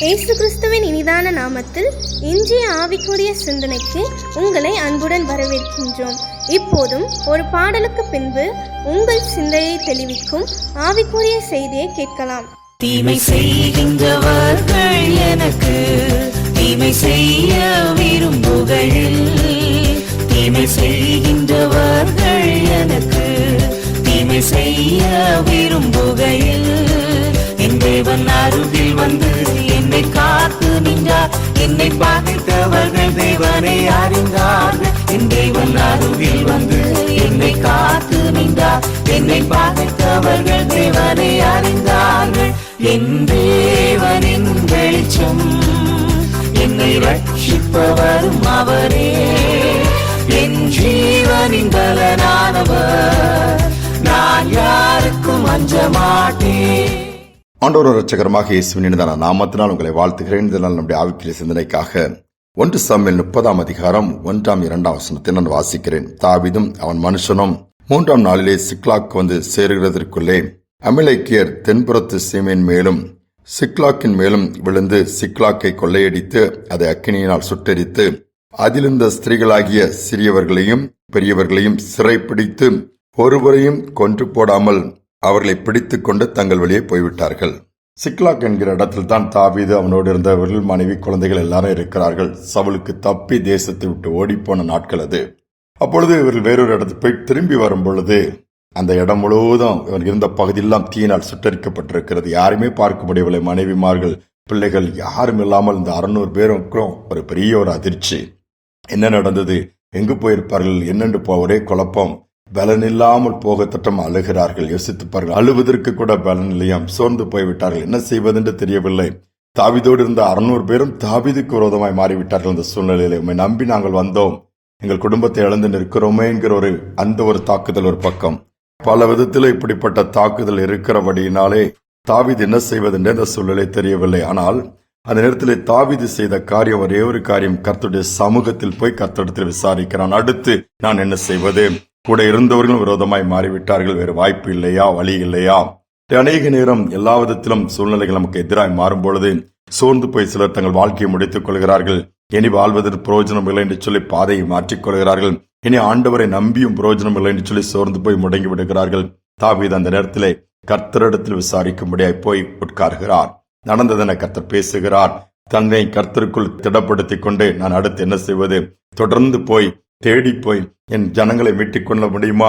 இயேசு கிறிஸ்துவின் இனிதான நாமத்தில் இன்றைய ஆவிக்குரிய சிந்தனைக்கு உங்களை அன்புடன் வரவேற்கின்றோம். இப்போதும் ஒரு பாடலுக்கு பின்பு உங்கள் சிந்தையை தெளிவிக்கும் ஆவிக்குரிய செய்தியை கேட்கலாம். தீமை செய்கின்றவர்கள் எனக்கு தீமை செய்ய விரும்புகையில், தீமை செய்கின்றவர்கள் எனக்கு தீமை செய்ய விரும்புகையில், என் தேவன் அருகில் வந்து என்னை காத்து நின்றார். என்னை பகைத்தவர்கள் தேவனை அறிந்தார்கள். என் தேவன் அருகில் வந்து என்னை காத்து நின்றார். என்னை பகைத்தவர்கள் தேவனை அறிந்தார்கள். என் தேவனின் வெளிச்சம், என்னை ரட்சிப்பவரும் அவரே. என் ஜீவனின் பலனானவர், நான் யாருக்கும் அஞ்ச மாட்டேன். ஆண்டவர் இரட்சகரமாக இயேசுவின் இனிதான நாமத்தினால் உங்களை வாழ்த்துகிறேன். இதனால் நம்முடைய ஆவிக்குரிய சிந்தனைக்காக 1 சாமுவேல் 30 அதிகாரம் 1-2 வசனத்தை நான் வாசிக்கிறேன். தாவீதும் அவன் மனுஷனும் 3 நாளிலே சிக்லாக் வந்து சேருகிறதற்குள்ளே அமலேக்கியர் தென்புறத்து சீமையின் மேலும் சிக்லாக்கின் மேலும் விழுந்து சிக்லாக்கை கொள்ளையடித்து அதை அக்கினியினால் சுட்டெரித்து அதிலிருந்த ஸ்திரீகளாகிய சிறியவர்களையும் பெரியவர்களையும் சிறைப்பிடித்து ஒருவரையும் கொன்று போடாமல் அவர்களை பிடித்துக் கொண்டு தங்கள் வழியே போய்விட்டார்கள். சிக்லாக் என்கிற இடத்தில் தான் தாவீது அவனோடு இருந்தவர்கள் மனைவி குழந்தைகள் எல்லாரும் இருக்கிறார்கள். சவுலுக்கு தப்பி தேசத்தை விட்டு ஓடிப்போன நாட்கள் அது. அப்பொழுது இவர்கள் வேறொரு இடத்துக்கு போய் திரும்பி வரும் பொழுது அந்த இடம் முழுவதும் இவர் இருந்த பகுதியெல்லாம் தீயினால் சுட்டரிக்கப்பட்டிருக்கிறது. யாருமே பார்க்க முடியவில்லை. மனைவிமார்கள், பிள்ளைகள் யாரும் இல்லாமல் இந்த 600 பேருக்கும் ஒரு பெரிய ஒரு அதிர்ச்சி. என்ன நடந்தது, எங்கு போயிருப்பார்கள் என்னென்று ஒரே குழப்பம். பலன் இல்லாமல் போக தட்டம் அழுகிறார்கள். யோசித்துப்பார்கள், அழுவதற்கு கூட பலன் இல்லையாம். சோர்ந்து போய்விட்டார்கள். என்ன செய்வதென்று தெரியவில்லை. தாவீதோடு இருந்த 600 பேரும் தாவீதுக்கு விரோதமாய் மாறிவிட்டார்கள். அந்த சூழ்நிலையில உம்மை நம்பி நாங்கள் வந்தோம், எங்கள் குடும்பத்தை இழந்து நிற்கிறோமே என்கிற ஒரு தாக்குதல் ஒரு பக்கம். பல விதத்தில் இப்படிப்பட்ட தாக்குதல் இருக்கிறபடியினாலே தாவீது என்ன செய்வதென்று அந்த சூழ்நிலை தெரியவில்லை. ஆனால் அந்த நேரத்தில் தாவீது செய்த காரியம் ஒரே ஒரு காரியம், கர்த்தருடைய சமூகத்தில் போய் கர்த்தரிடத்தில் விசாரிக்கிறான். அடுத்து நான் என்ன செய்வது? கூட இருந்தவர்களும் விரோதமாய் மாறிவிட்டார்கள். வேறு வாய்ப்பு இல்லையா, வழி இல்லையா? அநேக நேரம் எல்லா விதத்திலும் சூழ்நிலைகள் நமக்கு எதிராய் மாறும் பொழுது சோர்ந்து போய் சிலர் தங்கள் வாழ்க்கையை முடித்துக் கொள்கிறார்கள். இனி வாழ்வதற்கு பிரயோஜனம் இல்லை என்று சொல்லி பாதையை மாற்றிக் கொள்கிறார்கள். இனி ஆண்டவரை நம்பியும் பிரயோஜனம் இல்லை என்று சொல்லி சோர்ந்து போய் முடங்கி விடுகிறார்கள். தாவீது அந்த நேரத்திலே கர்த்தரிடத்தில் விசாரிக்கும்படியாய் போய் உட்கார்கிறார். நடந்ததென கர்த்தர் பேசுகிறார். தன்னை கர்த்தருக்குள் திடப்படுத்திக் கொண்டு நான் அடுத்து என்ன செய்வது? தொடர்ந்து போய் தேடி போய் என் ஜனங்களை மீட்டிக் கொள்ள முடியுமா?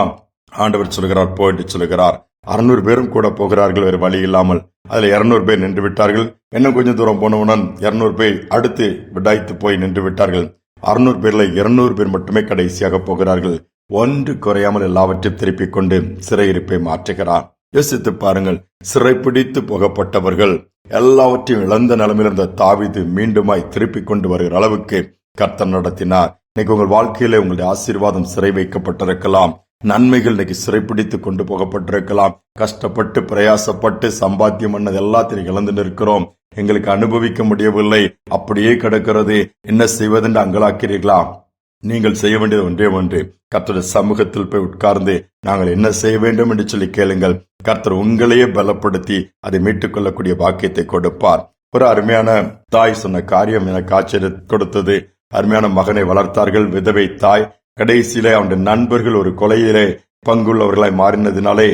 ஆண்டவர் சொல்கிறார், போ என்று சொல்கிறார். 600 பேரும் கூட போகிறார்கள், வேறு வழி இல்லாமல். அதுல 200 பேர் நின்று விட்டார்கள். இன்னும் கொஞ்சம் தூரம் போனவுடன் 200 பேர் அடுத்து விடாய்த்து போய் நின்று விட்டார்கள். 600 பேர்ல 200 பேர் மட்டுமே கடைசியாக போகிறார்கள். ஒன்று குறையாமல் எல்லாவற்றையும் திருப்பிக் கொண்டு சிறையிருப்பை மாற்றுகிறார். யோசித்து பாருங்கள், சிறைப்பிடித்து போகப்பட்டவர்கள் எல்லாவற்றையும் இழந்த நிலைமையில் இருந்த தாவீது மீண்டுமாய் திருப்பிக் கொண்டு வருகிற அளவுக்கு கர்த்தர் நடத்தினார். இன்னைக்கு உங்கள் வாழ்க்கையில உங்களுடைய ஆசீர்வாதம் சிறை வைக்கப்பட்டிருக்கலாம். நன்மைகள் இன்னைக்கு சிறைப்பிடித்து கொண்டு போகப்பட்டிருக்கலாம். கஷ்டப்பட்டு பிரயாசப்பட்டு சம்பாத்தியம் பண்ணது எல்லாத்தையும் இழந்து நிற்கிறோம். எங்களுக்கு அனுபவிக்க முடியவில்லை, அப்படியே கிடக்கிறது, என்ன செய்வதென்று அங்கலாக்கிறீர்களா? நீங்கள் செய்ய வேண்டியது ஒன்றே ஒன்று, கர்த்தருடைய சமூகத்தில் போய் உட்கார்ந்து நாங்கள் என்ன செய்ய வேண்டும் என்று சொல்லி கேளுங்கள். கர்த்தர் உங்களையே பலப்படுத்தி அதை மீட்டுக் கொள்ளக்கூடிய பாக்கியத்தை கொடுப்பார். ஒரு அருமையான தாய் சொன்ன காரியம் எனக்கு ஆச்சரியம் கொடுத்தது. அருமையான மகனை வளர்த்தார்கள், விதவை தாய். கடைசியிலே அவனுடைய நண்பர்கள் ஒரு கொலையிலே பங்குள்ளவர்களாய் மாறினதினாலே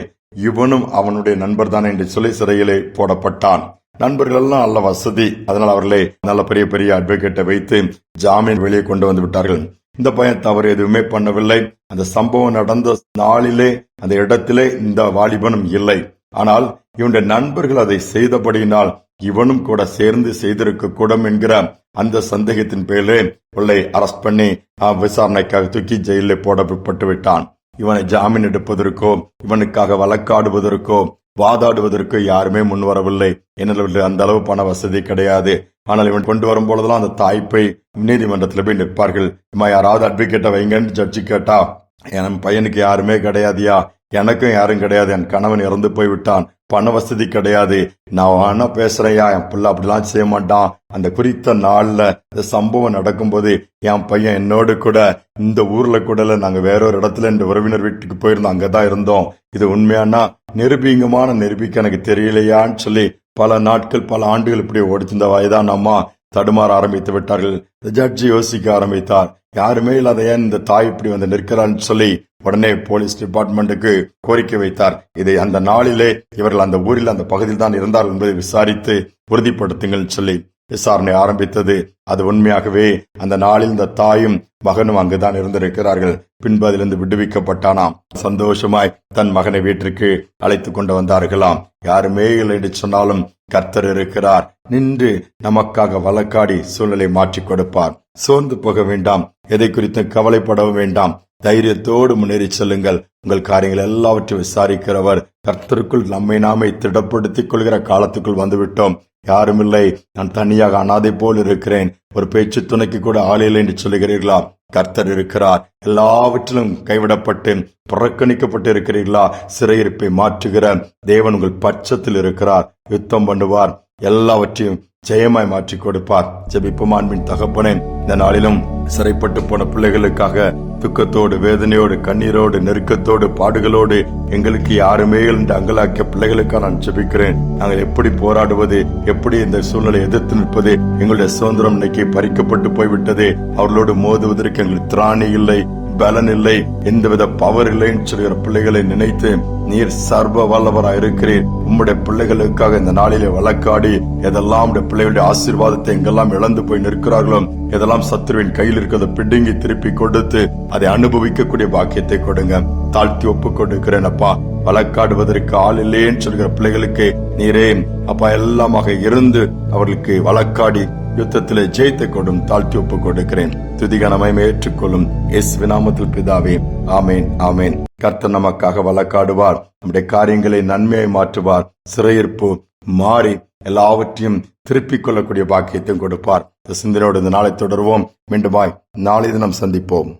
இவனும் அவனுடைய நண்பர் தானே என்று சொல்லி சிறையிலே போடப்பட்டான். நண்பர்கள் எல்லாம் நல்ல வசதி, அதனால் அவர்களே நல்ல பெரிய பெரிய அட்வொகேட்டை வைத்து ஜாமீன் வெளியே கொண்டு வந்து விட்டார்கள். இந்த பையன் தவறு எதுவுமே பண்ணவில்லை. அந்த சம்பவம் நடந்த நாளிலே அந்த இடத்திலே இந்த வாலிபனும் இல்லை. ஆனால் இவனுடைய நண்பர்கள் அதை செய்தபடியினால் இவனும் கூட சேர்ந்து செய்திருக்க கூடும் என்கிற அந்த சந்தேகத்தின் பேரிலே உள்ளே அரெஸ்ட் பண்ணி விசாரணைக்காக தூக்கி ஜெயிலே போடப்பட்டு விட்டான். இவனை ஜாமீன் எடுப்பதற்கோ இவனுக்காக வழக்காடுவதற்கோ வாதாடுவதற்கோ யாருமே முன்வரவில்லை. என்ன அந்த அளவு பண வசதி கிடையாது. ஆனால் இவன் கொண்டு வரும் பொழுதெல்லாம் அந்த தாய்ப்பை நீதிமன்றத்தில் போய் நிற்பார்கள். யாராவது அட்வொகேட்டை வைங்கன்னு ஜட்ஜி கேட்டா, என் பையனுக்கு யாருமே கிடையாதியா, எனக்கும் யாரும் கிடையாது, என் கணவன் இறந்து போய்விட்டான், பண வசதி கிடையாது, நான் வேணா பேசுறையா, என் பிள்ளை அப்படிலாம் செய்ய மாட்டான். அந்த குறித்த நாள்ல இந்த சம்பவம் நடக்கும்போது என் பையன் என்னோடு கூட இந்த ஊர்ல கூட நாங்க வேறொரு இடத்துல இந்த உறவினர் வீட்டுக்கு போயிருந்தோம், அங்கதான் இருந்தோம். இது உண்மையானா நிரூபிக்க எனக்கு தெரியலையான்னு சொல்லி பல நாட்கள் பல ஆண்டுகள் இப்படி ஓடிச்சிருந்த வயதான அம்மா தடுமாற ஆரம்பித்து விட்டார்கள். ஜட்ஜி யோசிக்க ஆரம்பித்தார், யாருமே இல்லாத ஏன் இந்த தாய் இப்படி வந்து நிற்கிறான்னு சொல்லி உடனே போலீஸ் டிபார்ட்மெண்ட்டுக்கு கோரிக்கை வைத்தார். இதை அந்த நாளிலே இவர்கள் அந்த ஊரில் அந்த பகுதியில் தான் இருந்தார்கள் என்பதை விசாரித்து உறுதிப்படுத்துங்கள் சொல்லி விசாரணை ஆரம்பித்தது. அது உண்மையாகவே அந்த நாளில் இந்த தாயும் மகனும் அங்குதான் இருந்திருக்கிறார்கள். பின்பு அதிலிருந்து விடுவிக்கப்பட்டானாம். சந்தோஷமாய் தன் மகனை வீட்டிற்கு அழைத்து கொண்டு வந்தார்களாம். யாருமே இல்லை என்று சொன்னாலும் கர்த்தர் இருக்கிறார், நின்று நமக்காக வழக்காடி சூழ்நிலை மாற்றிக் கொடுப்பார். சோர்ந்து போக வேண்டாம், எதை குறித்து கவலைப்படவும் வேண்டாம். தைரியத்தோடு முன்னேறி செல்லுங்கள். உங்கள் காரியங்கள் எல்லாவற்றையும் விசாரிக்கிறவர் கர்த்தருக்குள் நம்மை நாமே திடப்படுத்திக் கொள்கிற காலத்துக்குள் வந்துவிட்டோம். யாருமில்லை, நான் தனியாக அனாதை போல் இருக்கிறேன், ஒரு பேச்சு துணைக்கு கூட ஆளில்லை என்று சொல்லுகிறீர்களா? கர்த்தர் இருக்கிறார். எல்லாவற்றிலும் கைவிடப்பட்டு புறக்கணிக்கப்பட்டு இருக்கிறீர்களா? சிறையிருப்பை மாற்றுகிற தேவன் உங்கள் பட்சத்தில் இருக்கிறார். யுத்தம் பண்ணுவார், எல்லாவற்றையும் ஜெயமாய் மாற்றி கொடுப்பார். ஜெபிப்போம். அன்பின் தகப்பனே, இந்த நாளிலும் சிறைப்பட்டு போன பிள்ளைகளுக்காக துக்கத்தோடு வேதனையோடு கண்ணீரோடு நெருக்கத்தோடு பாடுகளோடு எங்களுக்கு யாருமே என்று அங்கலாக்கிய பிள்ளைகளுக்காக நான் ஜெபிக்கிறேன். நாங்கள் எப்படி போராடுவது, எப்படி இந்த சூழ்நிலை எதிர்த்து நிற்பது? எங்களுடைய சுதந்திரம் இன்னைக்கு பறிக்கப்பட்டு போய்விட்டது. அவர்களோடு மோதுவதற்கு எங்களுக்கு திராணி இல்லை, பலன் இல்லை, எந்தவித பவர் இல்லைன்னு சொல்கிற பிள்ளைகளை நினைத்து நீர் சர்வ வல்லவராய் இருக்கிறீர். உம்முடைய பிள்ளைகளுக்காக இந்த நாளிலே வழக்காடி எதெல்லாம் உடைய பிள்ளைகளுடைய ஆசீர்வாதத்தை எங்கெல்லாம் இழந்து போய் நிற்கிறார்களோ, எதெல்லாம் சத்துருவின் கையில் இருக்கிறத பிடுங்கி திருப்பி கொடுத்து அதை அனுபவிக்கக்கூடிய பாக்கியத்தை கொடுங்க. தாழ்த்தி ஒப்பு கொடுக்கிறேன் அப்பா. வழக்காடுவதற்கு ஆள் இல்லையேன்னு சொல்கிற பிள்ளைகளுக்கு நீரே அப்பா எல்லாமாக இருந்து அவர்களுக்கு வழக்காடி யுத்தத்திலே ஜெயித்து கொடும் தாழ்த்தி ஒப்பு கொடுக்கிறேன். துதிகனமை ஏற்றுக்கொள்ளும் இயேசுவின் நாமத்தில் பிதாவே, ஆமேன் ஆமேன். கர்த்தர் நமக்காக வழக்காடுவார், நம்முடைய காரியங்களை நன்மையை மாற்றுவார், சிறையிருப்பு மாறி எல்லாவற்றையும் திருப்பிக் கொள்ளக்கூடிய பாக்கியத்தையும் கொடுப்பார். சிந்தனையோடு இந்த நாளை தொடர்வோம். மீண்டுமாய் நாளை தினம் சந்திப்போம்.